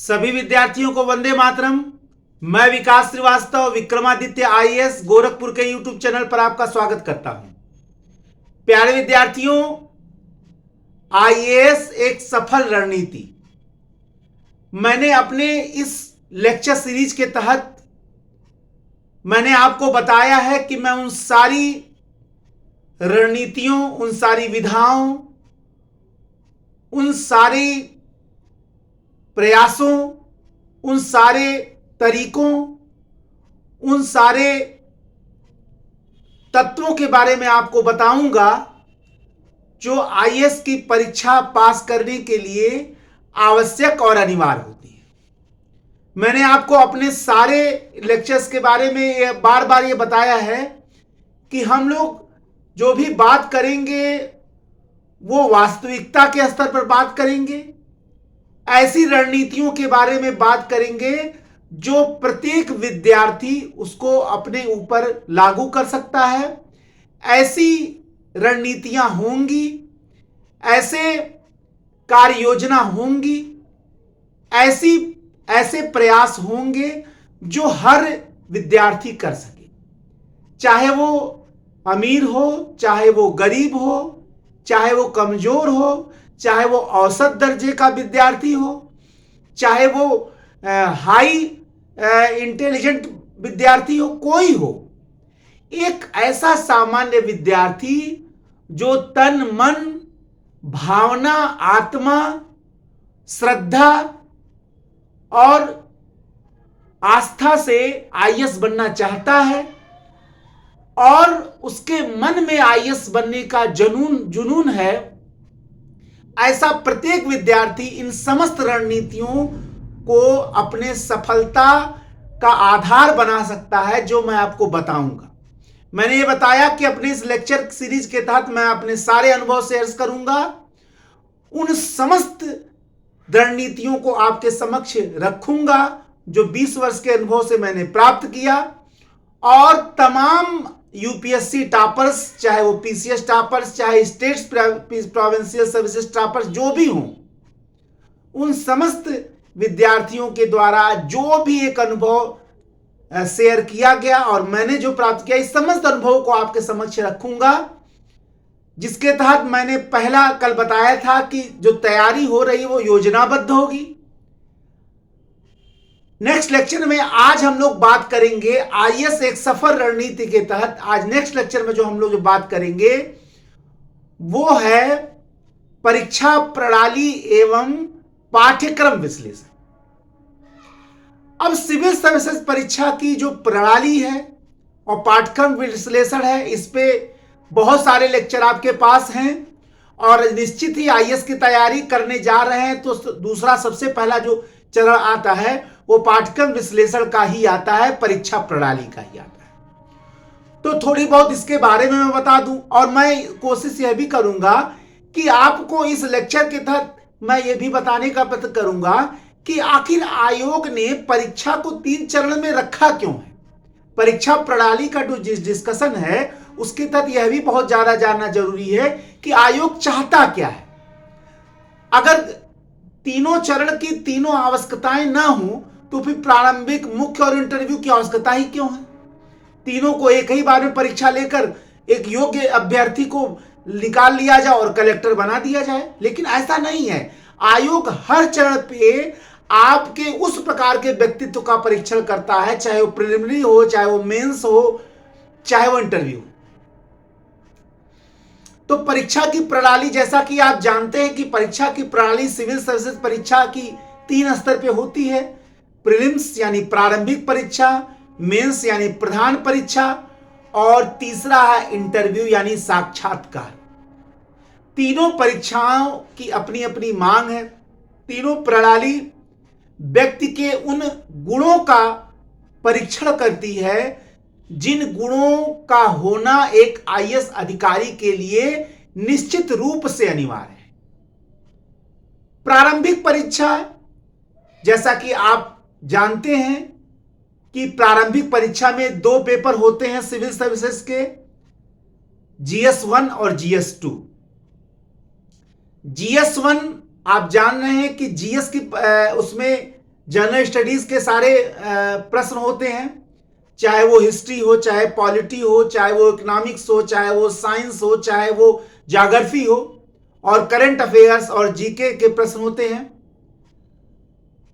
सभी विद्यार्थियों को वंदे मातरम। मैं विकास श्रीवास्तव विक्रमादित्य आईएएस गोरखपुर के यूट्यूब चैनल पर आपका स्वागत करता हूं। प्यारे विद्यार्थियों, आईएएस एक सफल रणनीति, मैंने अपने इस लेक्चर सीरीज के तहत मैंने आपको बताया है कि मैं उन सारी रणनीतियों, उन सारी विधाओं, उन सारी प्रयासों, उन सारे तरीकों, उन सारे तत्वों के बारे में आपको बताऊंगा जो आईएएस की परीक्षा पास करने के लिए आवश्यक और अनिवार्य होती है। मैंने आपको अपने सारे लेक्चर्स के बारे में बार बार ये बताया है कि हम लोग जो भी बात करेंगे वो वास्तविकता के स्तर पर बात करेंगे, ऐसी रणनीतियों के बारे में बात करेंगे जो प्रत्येक विद्यार्थी उसको अपने ऊपर लागू कर सकता है। ऐसी रणनीतियां होंगी, ऐसे कार्य योजना होंगी, ऐसे प्रयास होंगे जो हर विद्यार्थी कर सके, चाहे वो अमीर हो, चाहे वो गरीब हो, चाहे वो कमजोर हो, चाहे वो औसत दर्जे का विद्यार्थी हो, चाहे वो हाई इंटेलिजेंट विद्यार्थी हो, कोई हो। एक ऐसा सामान्य विद्यार्थी जो तन मन भावना आत्मा श्रद्धा और आस्था से आईएएस बनना चाहता है और उसके मन में आईएएस बनने का जुनून है, ऐसा प्रत्येक विद्यार्थी इन समस्त रणनीतियों को अपने सफलता का आधार बना सकता है, जो मैं आपको बताऊंगा। मैंने ये बताया कि अपने इस लेक्चर सीरीज के तहत मैं अपने सारे अनुभव शेयर करूंगा, उन समस्त रणनीतियों को आपके समक्ष रखूंगा जो 20 वर्ष के अनुभव से मैंने प्राप्त किया, और तमाम यूपीएससी टॉपर्स, चाहे वो पीसीएस टॉपर्स, चाहे स्टेट्स प्रोविंशियल सर्विसेज टॉपर्स जो भी हों, उन समस्त विद्यार्थियों के द्वारा जो भी एक अनुभव शेयर किया गया और मैंने जो प्राप्त किया, इस समस्त अनुभव को आपके समक्ष रखूंगा, जिसके तहत मैंने पहला कल बताया था कि जो तैयारी हो रही है वो योजनाबद्ध होगी। नेक्स्ट लेक्चर में आज हम लोग बात करेंगे आईएएस एक सफल रणनीति के तहत। आज नेक्स्ट लेक्चर में जो हम लोग बात करेंगे वो है परीक्षा प्रणाली एवं पाठ्यक्रम विश्लेषण। अब सिविल सर्विसेज परीक्षा की जो प्रणाली है और पाठ्यक्रम विश्लेषण है, इस पे बहुत सारे लेक्चर आपके पास हैं और निश्चित ही आईएएस की तैयारी करने जा रहे हैं तो दूसरा सबसे पहला जो चरण आता है वो पाठ्यक्रम विश्लेषण का ही आता है, परीक्षा प्रणाली का ही आता है। तो थोड़ी बहुत इसके बारे में मैं बता दूं, और मैं कोशिश यह भी करूंगा कि आपको इस लेक्चर के तहत मैं ये भी बताने का प्रयत्न करूंगा कि आखिर आयोग ने परीक्षा को 3 चरण में रखा क्यों है। परीक्षा प्रणाली का जो डिस्कशन है उसके तहत यह भी बहुत ज्यादा जानना जरूरी है कि आयोग चाहता क्या है। अगर तीनों चरण की तीनों आवश्यकताएं ना हो तो फिर प्रारंभिक, मुख्य और इंटरव्यू की आवश्यकता ही क्यों है। तीनों को एक ही बार में परीक्षा लेकर एक योग्य अभ्यर्थी को निकाल लिया जाए और कलेक्टर बना दिया जाए, लेकिन ऐसा नहीं है। आयोग हर चरण पे आपके उस प्रकार के व्यक्तित्व का परीक्षण करता है, चाहे वो प्रिलिमिनरी हो, चाहे वो मेंस हो, चाहे वो इंटरव्यू। तो परीक्षा की प्रणाली, जैसा कि आप जानते हैं कि परीक्षा की प्रणाली सिविल सर्विसेज परीक्षा की 3 स्तर पे होती है। प्रीलिम्स यानी प्रारंभिक परीक्षा, मेंस यानी प्रधान परीक्षा, और तीसरा है इंटरव्यू यानी साक्षात्कार। तीनों परीक्षाओं की अपनी अपनी मांग है। तीनों प्रणाली व्यक्ति के उन गुणों का परीक्षण करती है जिन गुणों का होना एक आईएएस अधिकारी के लिए निश्चित रूप से अनिवार्य है। प्रारंभिक परीक्षा, जैसा कि आप जानते हैं कि प्रारंभिक परीक्षा में 2 पेपर होते हैं सिविल सर्विसेज के, GS1 और GS2। GS1 आप जान रहे हैं कि जीएस की उसमें जनरल स्टडीज के सारे प्रश्न होते हैं, चाहे वो हिस्ट्री हो, चाहे पॉलिटी हो, चाहे वो इकोनॉमिक्स हो, चाहे वो साइंस हो, चाहे वो ज्योग्राफी हो, और करंट अफेयर्स और जीके के प्रश्न होते हैं।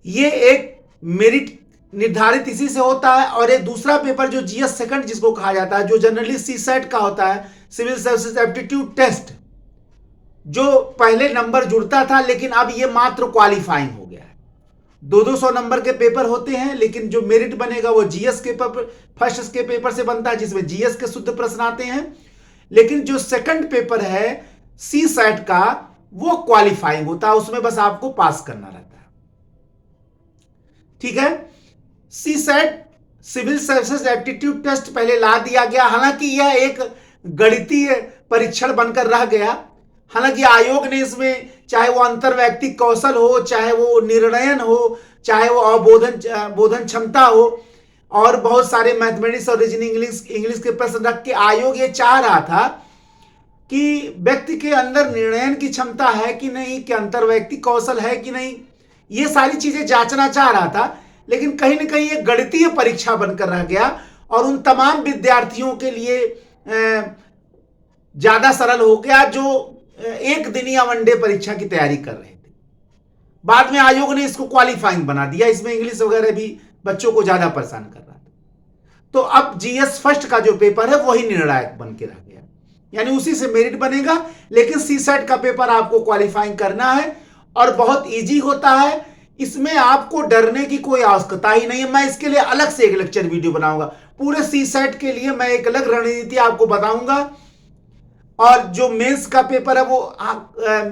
ये एक मेरिट निर्धारित इसी से होता है। और एक दूसरा पेपर जो जीएस सेकंड जिसको कहा जाता है, जो जनरली सीसेट का होता है, सिविल सर्विसेज एप्टीट्यूड टेस्ट, जो पहले नंबर जुड़ता था लेकिन अब ये मात्र क्वालिफाइंग हो गया है। 200 नंबर के पेपर होते हैं, लेकिन जो मेरिट बनेगा वो जीएस के पेपर, फर्स्ट के पेपर से बनता है, जिसमें जीएस के शुद्ध प्रश्न आते हैं। लेकिन जो सेकंड पेपर है सी सेट का, वो क्वालिफाइंग होता है, उसमें बस आपको पास करना रहता है। ठीक है, CSAT civil services aptitude test पहले ला दिया गया, हालांकि यह एक गणितीय परीक्षण बनकर रह गया। हालांकि आयोग ने इसमें, चाहे वो अंतर व्यक्तिक कौशल हो, चाहे वो निर्णयन हो, चाहे वो बोधन क्षमता हो, और बहुत सारे मैथमेटिक्स और रीजनिंग इंग्लिश के प्रश्न रख के आयोग ये चाह रहा था कि व्यक्ति के अंदर निर्णयन की क्षमता है कि नहीं, कि अंतर व्यक्तिक कौशल है कि नहीं, ये सारी चीजें जांचना चाह रहा था। लेकिन कहीं ना कहीं एक गणितीय परीक्षा बनकर रह गया, और उन तमाम विद्यार्थियों के लिए ज्यादा सरल हो गया जो एक दिन या वनडे परीक्षा की तैयारी कर रहे थे। बाद में आयोग ने इसको क्वालिफाइंग बना दिया, इसमें इंग्लिश वगैरह भी बच्चों को ज्यादा परेशान कर रहा था। तो अब जीएस फर्स्ट का जो पेपर है वही निर्णायक बन के रह गया, यानी उसी से मेरिट बनेगा। लेकिन सी सेट का पेपर आपको क्वालिफाइंग करना है, और बहुत इजी होता है, इसमें आपको डरने की कोई आवश्यकता ही नहीं है। मैं इसके लिए अलग से एक लेक्चर वीडियो बनाऊंगा, पूरे सी सेट के लिए मैं एक अलग रणनीति आपको बताऊंगा, और जो मेंस का पेपर है वो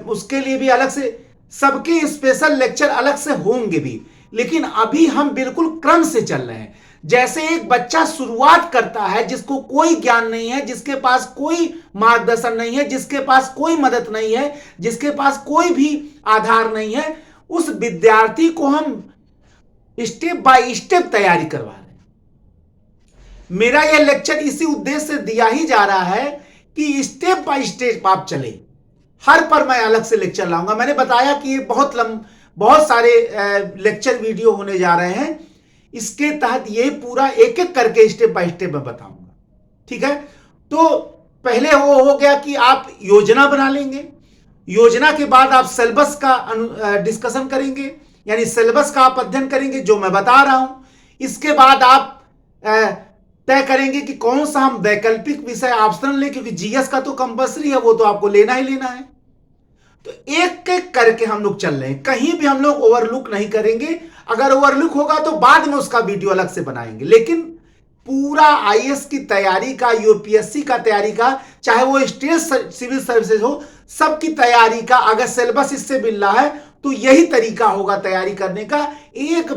उसके लिए भी अलग से, सबके स्पेशल लेक्चर अलग से होंगे भी। लेकिन अभी हम बिल्कुल क्रम से चल रहे हैं। जैसे एक बच्चा शुरुआत करता है, जिसको कोई ज्ञान नहीं है, जिसके पास कोई मार्गदर्शन नहीं है, जिसके पास कोई मदद नहीं है, जिसके पास कोई भी आधार नहीं है, उस विद्यार्थी को हम स्टेप बाय स्टेप तैयारी करवा रहे हैं। मेरा यह लेक्चर इसी उद्देश्य से दिया ही जा रहा है कि स्टेप बाय स्टेप आप चले। हर पर मैं अलग से लेक्चर लाऊंगा। मैंने बताया कि ये बहुत सारे लेक्चर वीडियो होने जा रहे हैं, इसके तहत ये पूरा एक एक करके स्टेप बाय स्टेप मैं बताऊंगा। ठीक है, तो पहले वो हो गया कि आप योजना बना लेंगे। योजना के बाद आप सिलेबस का डिस्कशन करेंगे, यानी सिलेबस का आप अध्ययन करेंगे जो मैं बता रहा हूं। इसके बाद आप तय करेंगे कि कौन सा हम वैकल्पिक विषय ऑप्शनल लें, क्योंकि जीएस का तो कंपल्सरी है, वो तो आपको लेना ही लेना है। तो एक एक करके हम लोग चल रहे हैं, कहीं भी हम लोग ओवरलुक नहीं करेंगे। अगर ओवरलुक होगा तो बाद में उसका वीडियो अलग से बनाएंगे। लेकिन पूरा आईएएस की तैयारी का, यूपीएससी का तैयारी का, चाहे वो स्टेट सिविल सर्विसेज हो, सबकी तैयारी का अगर सिलेबस इससे मिल रहा है तो यही तरीका होगा तैयारी करने का। एक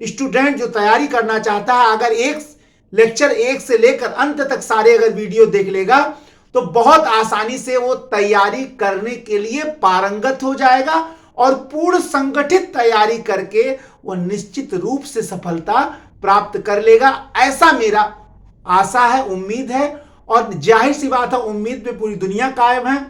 स्टूडेंट जो तैयारी करना चाहता है, अगर एक लेक्चर एक से लेकर अंत तक सारे अगर वीडियो देख लेगा तो बहुत आसानी से वो तैयारी करने के लिए पारंगत हो जाएगा, और पूर्ण संगठित तैयारी करके वो निश्चित रूप से सफलता प्राप्त कर लेगा। ऐसा मेरा आशा है, उम्मीद है, और जाहिर सी बात है उम्मीद पे पूरी दुनिया कायम है।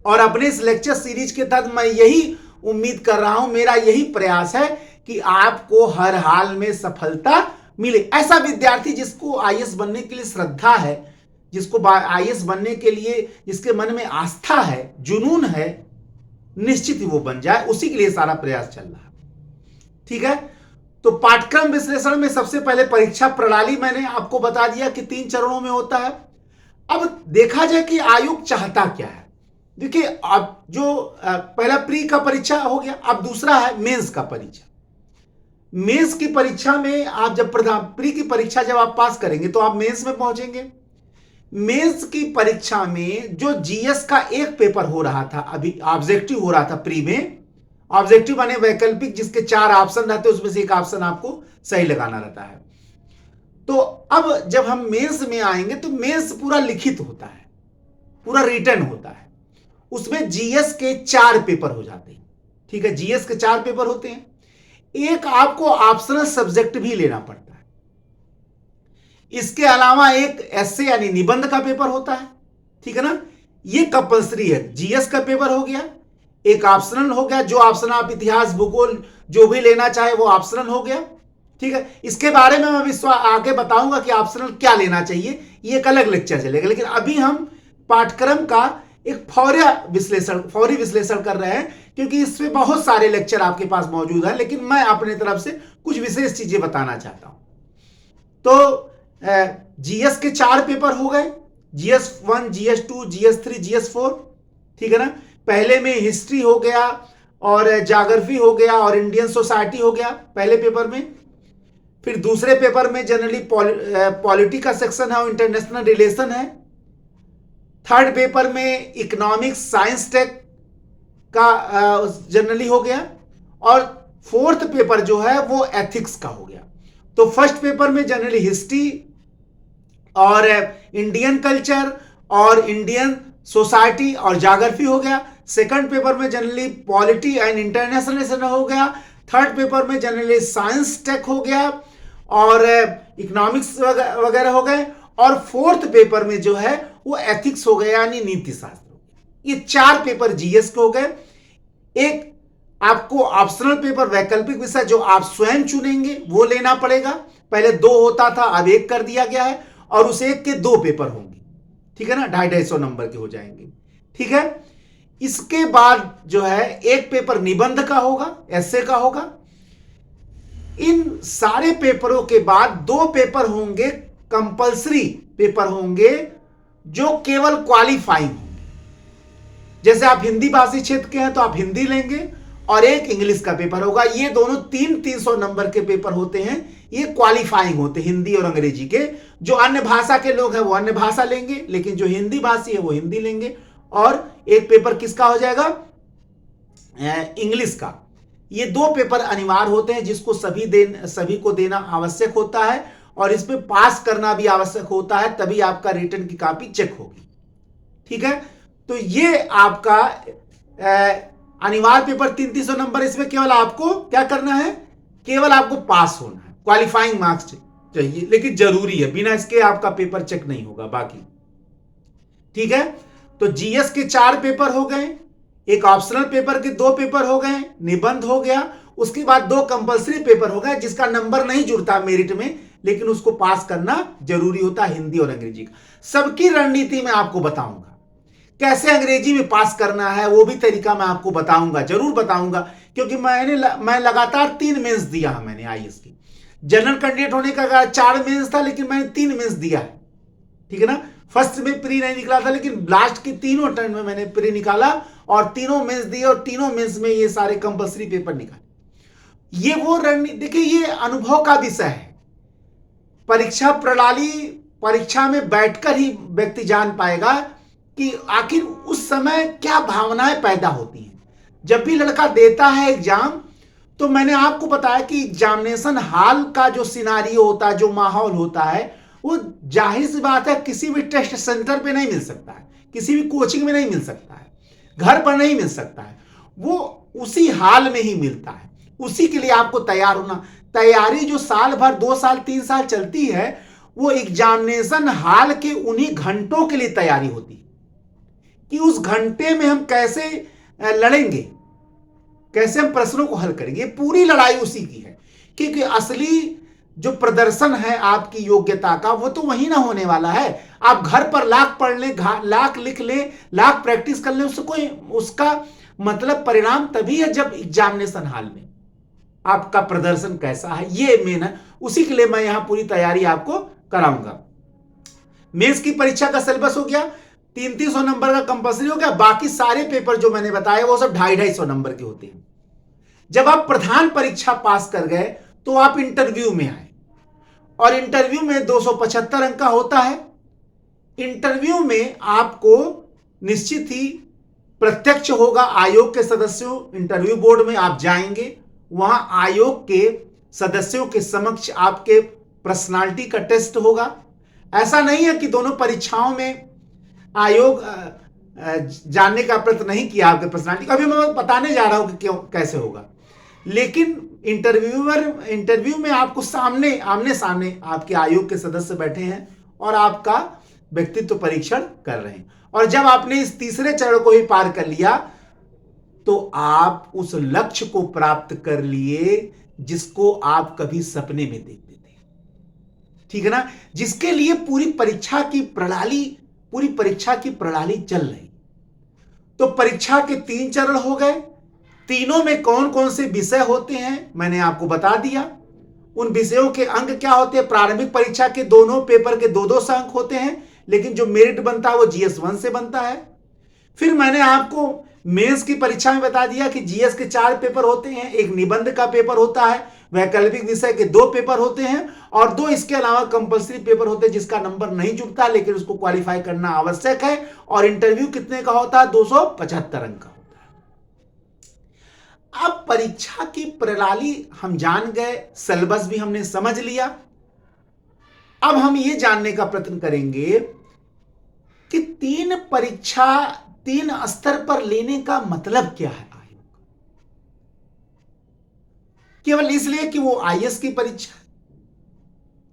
और अपने इस लेक्चर सीरीज के तहत मैं यही उम्मीद कर रहा हूं, मेरा यही प्रयास है कि आपको हर हाल में सफलता मिले। ऐसा विद्यार्थी जिसको आईएएस बनने के लिए श्रद्धा है, जिसको आईएएस बनने के लिए जिसके मन में आस्था है, जुनून है, निश्चित ही वो बन जाए, उसी के लिए सारा प्रयास चल रहा है। ठीक है, तो पाठ्यक्रम विश्लेषण में सबसे पहले परीक्षा प्रणाली मैंने आपको बता दिया कि 3 चरणों में होता है। अब देखा जाए कि आयोग चाहता क्या है। देखिए, अब जो पहला प्री का परीक्षा हो गया, अब दूसरा है मेंस का परीक्षा। मेंस की परीक्षा में आप जब प्री की परीक्षा जब आप पास करेंगे तो आप मेंस में पहुंचेंगे। मेंस की परीक्षा में जो जीएस का एक पेपर हो रहा था, अभी ऑब्जेक्टिव हो रहा था प्री में। ऑब्जेक्टिव माने वैकल्पिक, जिसके 4 ऑप्शन रहते हैं, उसमें से एक ऑप्शन आपको सही लगाना रहता है। तो अब जब हम मेंस में आएंगे तो मेंस पूरा लिखित होता है, पूरा रिटन होता है। उसमें जीएस के 4 पेपर हो जाते हैं। ठीक है, जीएस के 4 पेपर होते हैं। एक आपको ऑप्शनल सब्जेक्ट भी लेना पड़ता है। इसके अलावा एक एस्से यानी निबंध का पेपर होता है। ठीक है ना, ये कंपल्सरी है। जीएस का पेपर हो गया, एक ऑप्शनल हो गया, जो ऑप्शन आप इतिहास भूगोल जो भी लेना चाहे वो ऑप्शनल हो गया। ठीक है, इसके बारे में मैं आगे बताऊंगा कि ऑप्शनल क्या लेना चाहिए, ये एक अलग लेक्चर चलेगा। लेकिन अभी हम पाठ्यक्रम का एक फौरी विश्लेषण कर रहे हैं, क्योंकि इसमें बहुत सारे लेक्चर आपके पास मौजूद है, लेकिन मैं अपने तरफ से कुछ विशेष चीजें बताना चाहता हूं। तो जीएस के 4 पेपर हो गए, GS1, GS2, GS3, GS4। ठीक है ना। पहले में हिस्ट्री हो गया और ज्योग्राफी हो गया और इंडियन सोसाइटी हो गया पहले पेपर में। फिर दूसरे पेपर में जनरली पॉलिटी का सेक्शन है और इंटरनेशनल रिलेशन है। थर्ड पेपर में इकोनॉमिक्स, साइंस, टेक का जनरली हो गया। और फोर्थ पेपर जो है वो एथिक्स का हो गया। तो फर्स्ट पेपर में जनरली हिस्ट्री और इंडियन कल्चर और इंडियन सोसाइटी और ज्योग्राफी हो गया। सेकंड पेपर में generally polity and international relation हो गया। थर्ड पेपर में जनरली साइंस, टेक हो गया और इकोनॉमिक्स वगैरह हो गए। और फोर्थ पेपर में जो है वो एथिक्स हो गया, यानी नीति शास्त्र हो गया। ये 4 पेपर जीएस के हो गए। एक आपको ऑप्शनल पेपर, वैकल्पिक विषय जो आप स्वयं चुनेंगे वो लेना पड़ेगा। पहले 2 होता था, अब 1 कर दिया गया है, और उस 1 के 2 पेपर होंगे। ठीक है ना, 250 नंबर के हो जाएंगे। ठीक है, इसके बाद जो है एक पेपर निबंध का होगा, एस्से का होगा। इन सारे पेपरों के बाद 2 पेपर होंगे, कंपल्सरी पेपर होंगे, जो केवल क्वालिफाइंग होंगे। जैसे आप हिंदी भाषी क्षेत्र के हैं तो आप हिंदी लेंगे, और एक इंग्लिश का पेपर होगा। ये दोनों 300 नंबर के पेपर होते हैं, ये क्वालिफाइंग होते हैं, हिंदी और अंग्रेजी के। जो अन्य भाषा के लोग हैं वो अन्य भाषा लेंगे, लेकिन जो हिंदी भाषी है वो हिंदी लेंगे। और एक पेपर किसका हो जाएगा, इंग्लिश का। ये 2 पेपर अनिवार्य होते हैं, जिसको सभी को देना आवश्यक होता है, और इसमें पास करना भी आवश्यक होता है, तभी आपका रिटर्न की कॉपी चेक होगी। ठीक है, तो ये आपका अनिवार्य पेपर 300 नंबर। इसमें केवल आपको क्या करना है, केवल आपको पास होना है, क्वालिफाइंग मार्क्स चाहिए, लेकिन जरूरी है, बिना इसके आपका पेपर चेक नहीं होगा बाकी। ठीक है, तो जीएस के 4 पेपर हो गए, एक ऑप्शनल पेपर के 2 पेपर हो गए, निबंध हो गया। उसके बाद 2 कंपल्सरी पेपर हो गए, जिसका नंबर नहीं जुड़ता मेरिट में, लेकिन उसको पास करना जरूरी होता है, हिंदी और अंग्रेजी का। सबकी रणनीति मैं आपको बताऊंगा, कैसे अंग्रेजी में पास करना है वो भी तरीका मैं आपको बताऊंगा, जरूर बताऊंगा, क्योंकि मैं लगातार 3 मेंस दिया है मैंने आईएएस की। जनरल कैंडिडेट होने का 4 मेंस था, लेकिन मैंने 3 मेंस दिया है। ठीक है ना, फर्स्ट में प्री नहीं निकला था, लेकिन लास्ट के 3 टर्न में मैंने प्री निकाला और 3 मेंस दिए, और 3 मेंस में ये सारे कंपल्सरी पेपर निकाले। ये वो रणनीति, देखिए ये अनुभव का विषय है। परीक्षा प्रणाली, परीक्षा में बैठकर ही व्यक्ति जान पाएगा कि आखिर उस समय क्या भावनाएं पैदा होती हैं। जब भी लड़का देता है एग्जाम, तो मैंने आपको बताया कि एग्जामिनेशन हॉल का जो सिनारियो होता है, जो माहौल होता है, वो जाहिर सी बात है किसी भी टेस्ट सेंटर पे नहीं मिल सकता है, किसी भी कोचिंग में नहीं मिल सकता है, घर पर नहीं मिल सकता है, वो उसी हाल में ही मिलता है। उसी के लिए आपको तैयार होना। तैयारी जो साल भर, 2 साल 3 साल चलती है, वो एग्जामिनेशन हॉल के उन्हीं घंटों के लिए तैयारी होती है, कि उस घंटे में हम कैसे लड़ेंगे, कैसे हम प्रश्नों को हल करेंगे। पूरी लड़ाई उसी की है, क्योंकि असली जो प्रदर्शन है आपकी योग्यता का, वो तो वही ना होने वाला है। आप घर पर लाख पढ़ लें, लाख लिख लें, लाख प्रैक्टिस कर लें, उसका मतलब परिणाम तभी है जब एग्जामिनेशन हॉल में आपका प्रदर्शन कैसा है, ये मेन है। उसी के लिए मैं यहां पूरी तैयारी आपको कराऊंगा। मेंस की परीक्षा का सिलेबस हो गया, 300 नंबर का कंपल्सरी हो गया। बाकी सारे पेपर जो मैंने बताए वो सब 250 नंबर के होते हैं। जब आप प्रधान परीक्षा पास कर गए तो आप इंटरव्यू में आए, और इंटरव्यू में 275 अंक का होता है। इंटरव्यू में आपको निश्चित ही प्रत्यक्ष होगा आयोग के सदस्यों, इंटरव्यू बोर्ड में आप जाएंगे, वहां आयोग के सदस्यों के समक्ष आपके पर्सनालिटी का टेस्ट होगा। ऐसा नहीं है कि दोनों परीक्षाओं में आयोग जानने का प्रयत्न नहीं किया आपके पर्सनालिटी का। अभी मैं बताने जा रहा हूं कि क्यों, कैसे होगा। लेकिन इंटरव्यू में आपको आमने सामने आपके आयोग के सदस्य बैठे हैं और आपका व्यक्तित्व परीक्षण कर रहे हैं। और जब आपने इस तीसरे चरण को ही पार कर लिया, तो आप उस लक्ष्य को प्राप्त कर लिए जिसको आप कभी सपने में देखते थे। ठीक है ना, जिसके लिए पूरी परीक्षा की प्रणाली चल रही। तो परीक्षा के 3 चरण हो गए। तीनों में कौन कौन से विषय होते हैं मैंने आपको बता दिया। उन विषयों के अंक क्या होते हैं। प्रारंभिक परीक्षा के दोनों पेपर के 2-2 अंक होते हैं, लेकिन जो मेरिट बनता है वो जीएस 1 से बनता है। फिर मैंने आपको मेंस की परीक्षा में बता दिया कि जीएस के 4 पेपर होते हैं, एक निबंध का पेपर होता है, वैकल्पिक विषय के 2 पेपर होते हैं और 2 इसके अलावा कंपलसरी पेपर होते हैं जिसका नंबर नहीं जुड़ता, लेकिन उसको क्वालिफाई करना आवश्यक है। और इंटरव्यू कितने का होता है, 275 अंक का होता है। अब परीक्षा की प्रणाली हम जान गए, सिलेबस भी हमने समझ लिया। अब हम ये जानने का प्रयत्न करेंगे कि 3 परीक्षा 3 स्तर पर लेने का मतलब क्या है आयोग। केवल इसलिए कि वो आईएएस की परीक्षा,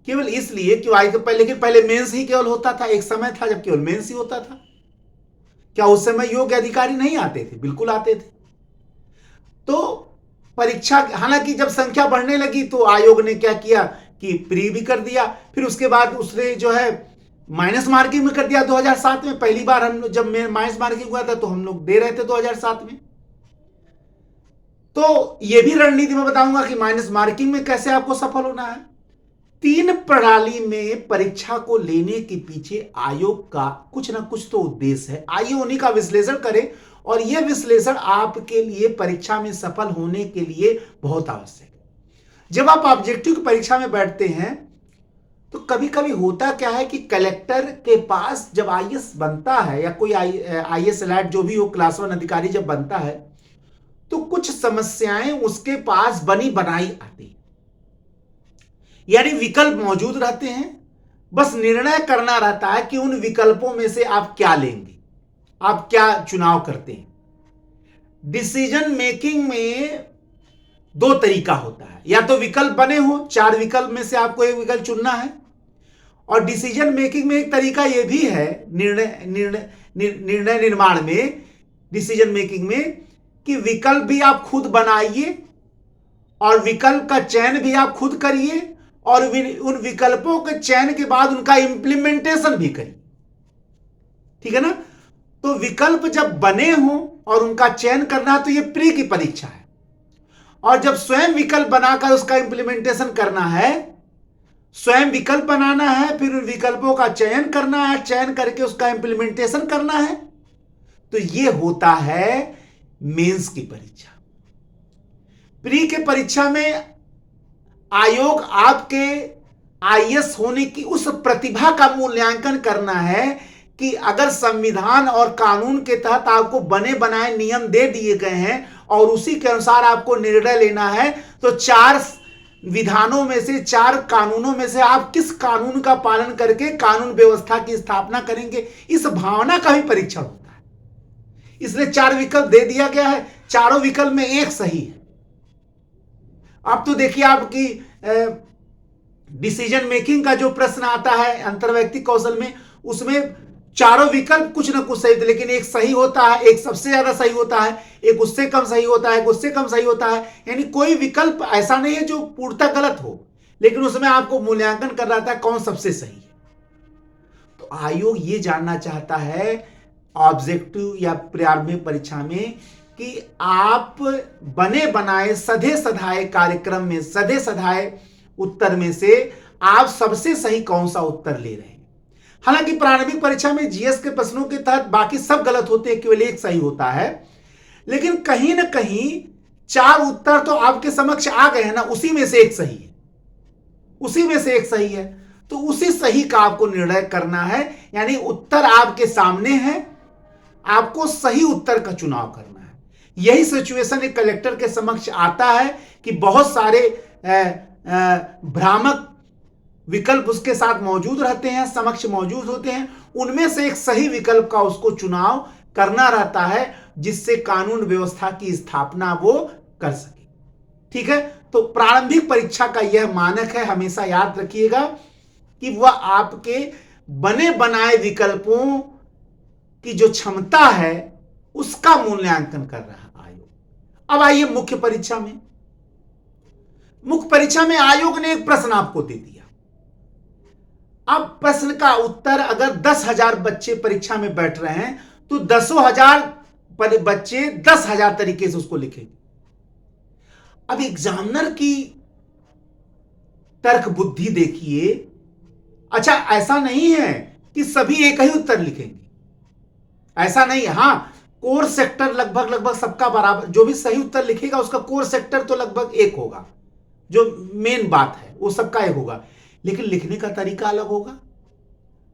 केवल इसलिए कि लेकिन पहले मेंस ही केवल होता था। एक समय था जब केवल मेंस ही होता था। क्या उस समय योग्य अधिकारी नहीं आते थे? बिल्कुल आते थे। तो परीक्षा, हालांकि जब संख्या बढ़ने लगी तो आयोग ने क्या किया कि प्री भी कर दिया। फिर उसके बाद उसने जो है माइनस मार्किंग में कर दिया 2007 में। पहली बार हम जब माइनस मार्किंग हुआ था तो हम लोग दे रहे थे 2007 में। तो यह भी रणनीति मैं बताऊंगा कि माइनस मार्किंग में कैसे आपको सफल होना है। 3 प्रणाली में परीक्षा को लेने के पीछे आयोग का कुछ ना कुछ तो उद्देश्य है। आइए उन्हीं का विश्लेषण करें, और यह विश्लेषण आपके लिए परीक्षा में सफल होने के लिए बहुत आवश्यक है। जब आप ऑब्जेक्टिव की परीक्षा में बैठते हैं तो कभी कभी होता क्या है कि कलेक्टर के पास जब आईएएस बनता है या कोई आईएएस अलर्ट जो भी हो, क्लास 1 अधिकारी जब बनता है तो कुछ समस्याएं उसके पास बनी बनाई आती, यानी विकल्प मौजूद रहते हैं। बस निर्णय करना रहता है कि उन विकल्पों में से आप क्या लेंगे, आप क्या चुनाव करते हैं। डिसीजन मेकिंग में 2 तरीका होता है, या तो विकल्प बने हो, 4 विकल्प में से आपको एक विकल्प चुनना है। और डिसीजन मेकिंग में एक तरीका यह भी है, निर्णय निर्माण में, डिसीजन मेकिंग में, कि विकल्प भी आप खुद बनाइए और विकल्प का चयन भी आप खुद करिए और उन विकल्पों के चयन के बाद उनका इंप्लीमेंटेशन भी करिए। ठीक है ना। तो विकल्प जब बने हो और उनका चयन करना, तो यह प्री की परीक्षा है। और जब स्वयं विकल्प बनाकर उसका इंप्लीमेंटेशन करना है, स्वयं विकल्प बनाना है, फिर उन विकल्पों का चयन करना है, चयन करके उसका इंप्लीमेंटेशन करना है, तो यह होता है मेंस की परीक्षा। प्री के परीक्षा में आयोग आपके आईएएस होने की उस प्रतिभा का मूल्यांकन करना है कि अगर संविधान और कानून के तहत आपको बने बनाए नियम दे दिए गए हैं और उसी के अनुसार आपको निर्णय लेना है, तो 4 विधानों में से, 4 कानूनों में से आप किस कानून का पालन करके कानून व्यवस्था की स्थापना करेंगे। इस भावना का भी परीक्षण होता है। इसलिए 4 विकल्प दे दिया गया है, चारों विकल्प में एक सही है। अब तो देखिए आपकी डिसीजन मेकिंग का जो प्रश्न आता है अंतर्वैयक्तिक कौशल में, उसमें चारों विकल्प कुछ ना कुछ सही थे, लेकिन एक सही होता है, एक सबसे ज्यादा सही होता है, एक उससे कम सही होता है, एक उससे कम सही होता है। यानी कोई विकल्प ऐसा नहीं है जो पूर्णतः गलत हो, लेकिन उसमें आपको मूल्यांकन कर रहा था कौन सबसे सही है। तो आयोग ये जानना चाहता है ऑब्जेक्टिव या प्रारंभिक परीक्षा में कि आप बने बनाए सधे सधाए कार्यक्रम में, सधे सधाए उत्तर में से आप सबसे सही कौन सा उत्तर ले रहे हैं। हालांकि प्रारंभिक परीक्षा में जीएस के प्रश्नों के तहत बाकी सब गलत होते हैं, केवल एक सही होता है, लेकिन कहीं ना कहीं 4 उत्तर तो आपके समक्ष आ गए हैं ना, उसी में से एक सही है, उसी में से एक सही है। तो उसी सही का आपको निर्णय करना है, यानी उत्तर आपके सामने है, आपको सही उत्तर का चुनाव करना है। यही सिचुएशन एक कलेक्टर के समक्ष आता है कि बहुत सारे भ्रामक विकल्प उसके साथ मौजूद रहते हैं, समक्ष मौजूद होते हैं, उनमें से एक सही विकल्प का उसको चुनाव करना रहता है जिससे कानून व्यवस्था की स्थापना वो कर सके। ठीक है। तो प्रारंभिक परीक्षा का यह मानक है, हमेशा याद रखिएगा कि वह आपके बने बनाए विकल्पों की जो क्षमता है उसका मूल्यांकन कर रहा है आयोग। अब आइए मुख्य परीक्षा में। मुख्य परीक्षा में आयोग ने एक प्रश्न आपको दे दिया। अब प्रश्न का उत्तर, अगर 10,000 बच्चे परीक्षा में बैठ रहे हैं तो 10,000 बच्चे 10,000 तरीके से उसको लिखेंगे। अब एग्जामिनर की तर्क बुद्धि देखिए। अच्छा, ऐसा नहीं है कि सभी एक ही उत्तर लिखेंगे, ऐसा नहीं है। हां, कोर सेक्टर लगभग सबका बराबर, जो भी सही उत्तर लिखेगा उसका कोर सेक्टर तो लगभग एक होगा, जो मेन बात है वो सबका एक होगा, लेकिन लिखने का तरीका अलग होगा,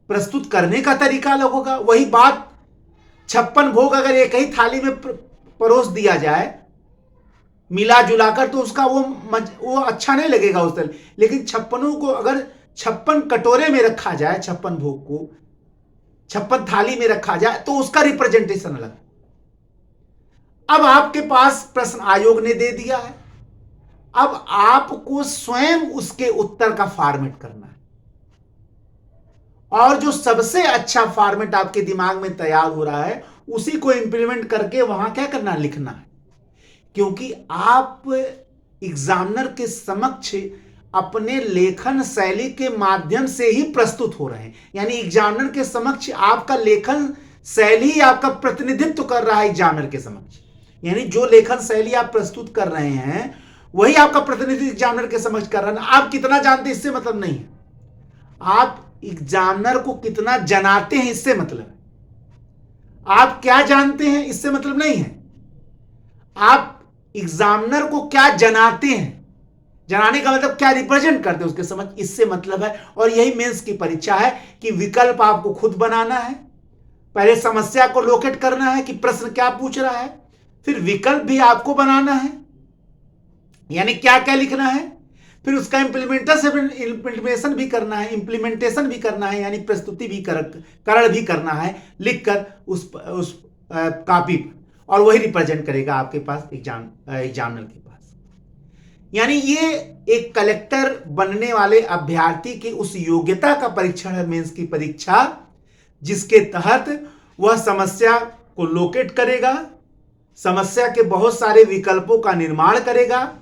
प्रस्तुत करने का तरीका अलग होगा। वही बात 56 भोग अगर एक ही थाली में परोस दिया जाए मिला जुलाकर, तो उसका वो अच्छा नहीं लगेगा उस तरह। लेकिन 56 को अगर 56 कटोरे में रखा जाए, 56 भोग को 56 थाली में रखा जाए, तो उसका रिप्रेजेंटेशन अलग। अब आपके पास प्रश्न आयोग ने दे दिया है, अब आपको स्वयं उसके उत्तर का फॉर्मेट करना है, और जो सबसे अच्छा फॉर्मेट आपके दिमाग में तैयार हो रहा है उसी को इंप्लीमेंट करके वहां क्या करना, लिखना है। क्योंकि आप एग्जामिनर के समक्ष अपने लेखन शैली के माध्यम से ही प्रस्तुत हो रहे हैं, यानी एग्जामिनर के समक्ष आपका लेखन शैली आपका प्रतिनिधित्व कर रहा है एग्जामिनर के समक्ष। यानी जो लेखन शैली आप प्रस्तुत कर रहे हैं वही आपका प्रतिनिधित्व एग्जामिनर के समक्ष कर रहा है। आप कितना जानते हैं इससे मतलब नहीं है, आप एग्जामिनर को कितना जनाते हैं इससे मतलब है। आप क्या जानते हैं इससे मतलब नहीं है, आप एग्जामिनर को क्या जनाते हैं, जनाने का मतलब क्या रिप्रेजेंट करते हैं उसके समझ, इससे मतलब है। और यही मेंस की परीक्षा है कि विकल्प आपको खुद बनाना है, पहले समस्या को लोकेट करना है कि प्रश्न क्या पूछ रहा है, फिर विकल्प भी आपको बनाना है, यानी क्या क्या लिखना है, फिर उसका इम्प्लीमेंटेशन भी करना है, यानी प्रस्तुति भी करण भी करना है लिखकर उस कॉपी पर, और वही रिप्रेजेंट करेगा आपके पास एग्जामिनर के पास। यानी ये एक कलेक्टर बनने वाले अभ्यर्थी की उस योग्यता का परीक्षण है मेंस की परीक्षा, जिसके तहत वह समस्या को लोकेट करेगा, समस्या के बहुत सारे विकल्पों का निर्माण करेगा,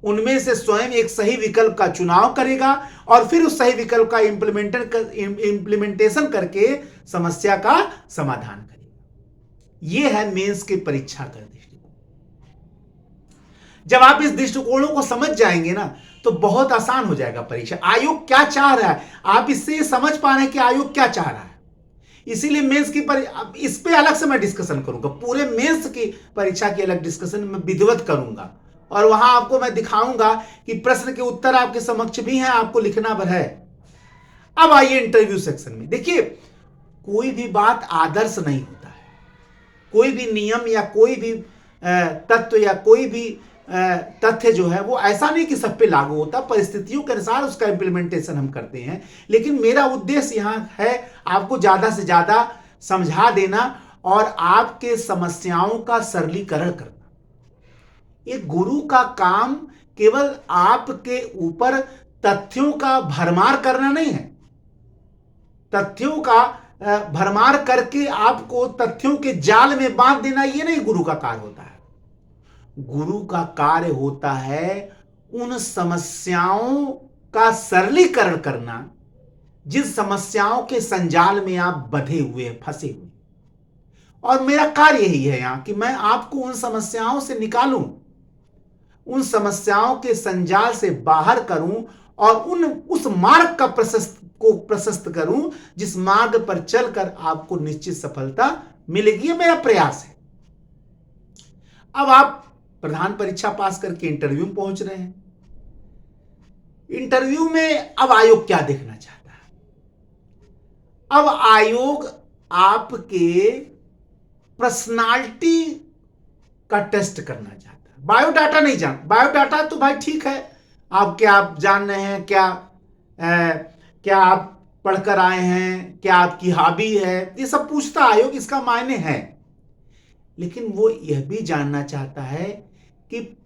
उनमें से स्वयं एक सही विकल्प का चुनाव करेगा, और फिर उस सही विकल्प का इम्प्लीमेंटेशन करके समस्या का समाधान करेगा। यह है मेंस के परीक्षा का दृष्टिकोण। जब आप इस दृष्टिकोणों को समझ जाएंगे ना तो बहुत आसान हो जाएगा परीक्षा। आयोग क्या चाह रहा है, आप इससे समझ पा रहे हैं कि आयोग क्या चाह रहा है। इसीलिए मेंस की इस पे अलग से मैं डिस्कशन करूंगा, पूरे मेंस की परीक्षा की अलग डिस्कशन मैं विधिवत करूंगा, और वहां आपको मैं दिखाऊंगा कि प्रश्न के उत्तर आपके समक्ष भी हैं, आपको लिखना भर है। अब आइए इंटरव्यू सेक्शन में। देखिए, कोई भी बात आदर्श नहीं होता है, कोई भी नियम या कोई भी तत्व या कोई भी तथ्य जो है वो ऐसा नहीं कि सब पे लागू होता, परिस्थितियों के अनुसार उसका इंप्लीमेंटेशन हम करते हैं। लेकिन मेरा उद्देश्य यहां है आपको ज्यादा से ज्यादा समझा देना और आपके समस्याओं का सरलीकरण करना। एक गुरु का काम केवल आपके ऊपर तथ्यों का भरमार करना नहीं है, तथ्यों का भरमार करके आपको तथ्यों के जाल में बांध देना, ये नहीं गुरु का कार्य होता है। गुरु का कार्य होता है उन समस्याओं का सरलीकरण करना जिन समस्याओं के संजाल में आप बंधे हुए हैं, फंसे हुए। और मेरा कार्य यही है यहां कि मैं आपको उन समस्याओं से निकालूं, उन समस्याओं के संजाल से बाहर करूं, और उस मार्ग का प्रशस्त करूं जिस मार्ग पर चलकर आपको निश्चित सफलता मिलेगी। ये मेरा प्रयास है। अब आप प्रधान परीक्षा पास करके इंटरव्यू में पहुंच रहे हैं। इंटरव्यू में अब आयोग क्या देखना चाहता है? अब आयोग आपके पर्सनालिटी का टेस्ट करना चाहता है, बायोडाटा नहीं जान। बायोडाटा तो भाई ठीक है, आप क्या आप जान रहे हैं, क्या आप पढ़कर आए हैं, क्या आपकी हॉबी है, ये सब पूछता आयोग, इसका मायने है। लेकिन वो यह भी जानना चाहता है कि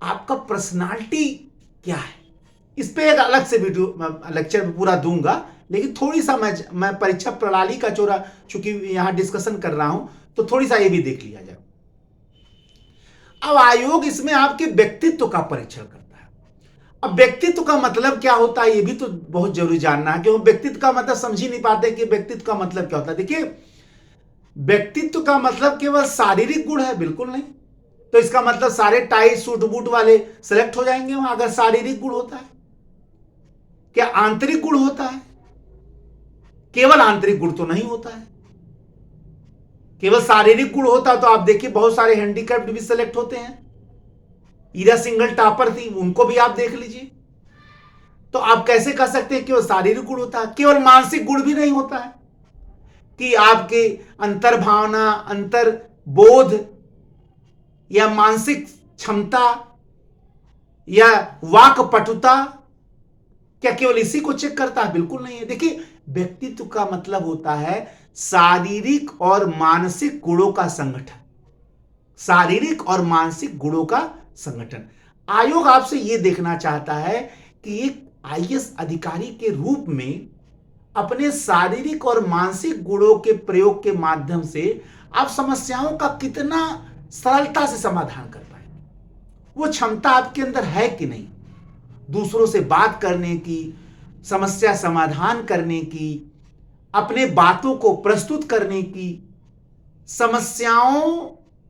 आपका पर्सनालिटी क्या है। इस पे एक अलग से वीडियो लेक्चर पूरा दूंगा, लेकिन थोड़ी सा मैं परीक्षा प्रणाली का चूंकि यहां डिस्कशन कर रहा हूं तो थोड़ी सा ये भी देख लिया जाए। अब आयोग इसमें आपके व्यक्तित्व का परीक्षण करता है। अब व्यक्तित्व का मतलब क्या होता है, ये भी तो बहुत जरूरी जानना है, क्योंकि व्यक्तित्व का मतलब समझ ही नहीं पाते कि व्यक्तित्व का मतलब क्या होता है। देखिए, व्यक्तित्व का मतलब केवल शारीरिक गुण है, बिल्कुल नहीं। तो इसका मतलब सारे टाई सूट बूट वाले सेलेक्ट हो जाएंगे वहां, अगर शारीरिक गुण होता है? क्या आंतरिक गुण होता है? केवल आंतरिक गुण तो नहीं होता है। केवल शारीरिक गुण होता तो आप देखिए बहुत सारे हैंडीकैप्ड भी सेलेक्ट होते हैं। ईरा सिंगल टॉपर थी, उनको भी आप देख लीजिए। तो आप कैसे कह सकते हैं केवल शारीरिक गुण होता है? केवल मानसिक गुण भी नहीं होता है कि आपके अंतर भावना, अंतर बोध या मानसिक क्षमता या वाक पटुता, क्या केवल इसी को चेक करता है? बिल्कुल नहीं है। देखिए, व्यक्तित्व का मतलब होता है शारीरिक और मानसिक गुणों का संगठन। शारीरिक और मानसिक गुणों का संगठन। आयोग आपसे यह देखना चाहता है कि एक आईएएस अधिकारी के रूप में अपने शारीरिक और मानसिक गुणों के प्रयोग के माध्यम से आप समस्याओं का कितना सरलता से समाधान कर पाएंगे। वो क्षमता आपके अंदर है कि नहीं, दूसरों से बात करने की, समस्या समाधान करने की, अपने बातों को प्रस्तुत करने की, समस्याओं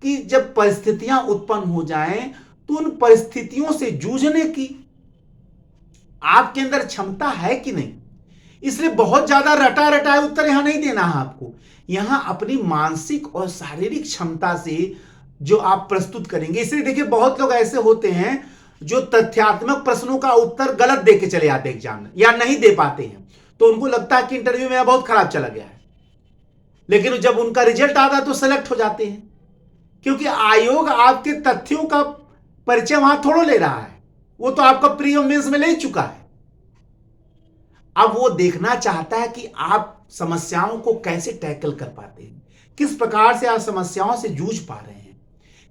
की जब परिस्थितियां उत्पन्न हो जाएं तो उन परिस्थितियों से जूझने की आपके अंदर क्षमता है कि नहीं। इसलिए बहुत ज्यादा रटा रटाए उत्तर यहां नहीं देना है आपको। यहां अपनी मानसिक और शारीरिक क्षमता से जो आप प्रस्तुत करेंगे। इसलिए देखिए, बहुत लोग ऐसे होते हैं जो तथ्यात्मक प्रश्नों का उत्तर गलत दे के चले आते एग्जाम में या नहीं दे पाते हैं, तो उनको लगता है कि इंटरव्यू में बहुत खराब चला गया है, लेकिन जब उनका रिजल्ट आता है तो सेलेक्ट हो जाते हैं। क्योंकि आयोग आपके तथ्यों का परिचय वहां थोड़ा ले रहा है, वो तो आपका प्री और मेंस में ले चुका है। अब वो देखना चाहता है कि आप समस्याओं को कैसे टैकल कर पाते हैं, किस प्रकार से आप समस्याओं से जूझ पा रहे हैं,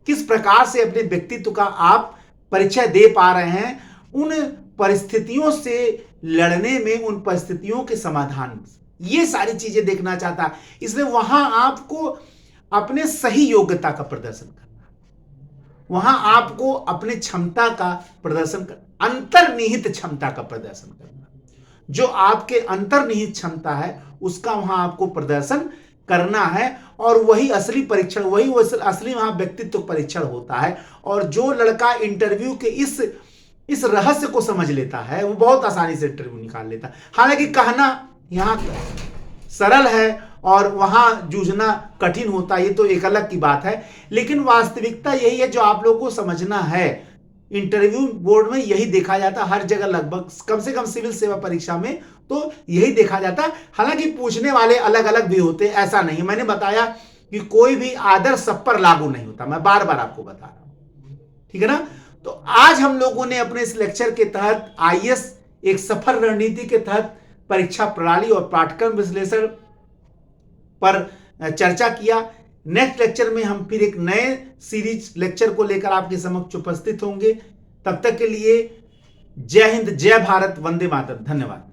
किस प्रकार से अपने व्यक्तित्व का आप परिचय दे पा रहे हैं, उन परिस्थितियों से लड़ने में, उन परिस्थितियों के समाधान में। ये सारी चीजें देखना चाहता है। इसलिए वहां आपको अपने सही योग्यता का प्रदर्शन करना, वहां आपको अपने क्षमता का प्रदर्शन कर, अंतर्निहित क्षमता का प्रदर्शन करना। जो आपके अंतर्निहित क्षमता है उसका वहां आपको प्रदर्शन करना है, और वही असली परीक्षण, वही असली वहां व्यक्तित्व परीक्षण होता है। और जो लड़का इंटरव्यू के इस रहस्य को समझ लेता है वो बहुत आसानी से इंटरव्यू निकाल लेता है। हालांकि कहना यहां सरल है और वहां जूझना कठिन होता है, ये तो एक अलग की बात है। लेकिन वास्तविकता यही है जो आप लोगों को समझना है। इंटरव्यू बोर्ड में यही देखा जाता है हर जगह, लगभग कम से कम सिविल सेवा परीक्षा में तो यही देखा जाता है। हालांकि पूछने वाले अलग अलग भी होते हैं, ऐसा नहीं। मैंने बताया कि कोई भी आदर्श सब पर लागू नहीं होता, मैं बार बार आपको बता रहा हूं, ठीक है ना। तो आज हम लोगों ने अपने इस लेक्चर के तहत आईएएस एक सफल रणनीति के तहत परीक्षा प्रणाली और पाठ्यक्रम विश्लेषण पर चर्चा किया। नेक्स्ट लेक्चर में हम फिर एक नए सीरीज लेक्चर को लेकर आपके समक्ष उपस्थित होंगे। तब तक के लिए जय हिंद, जय भारत, वंदे मातरम। धन्यवाद।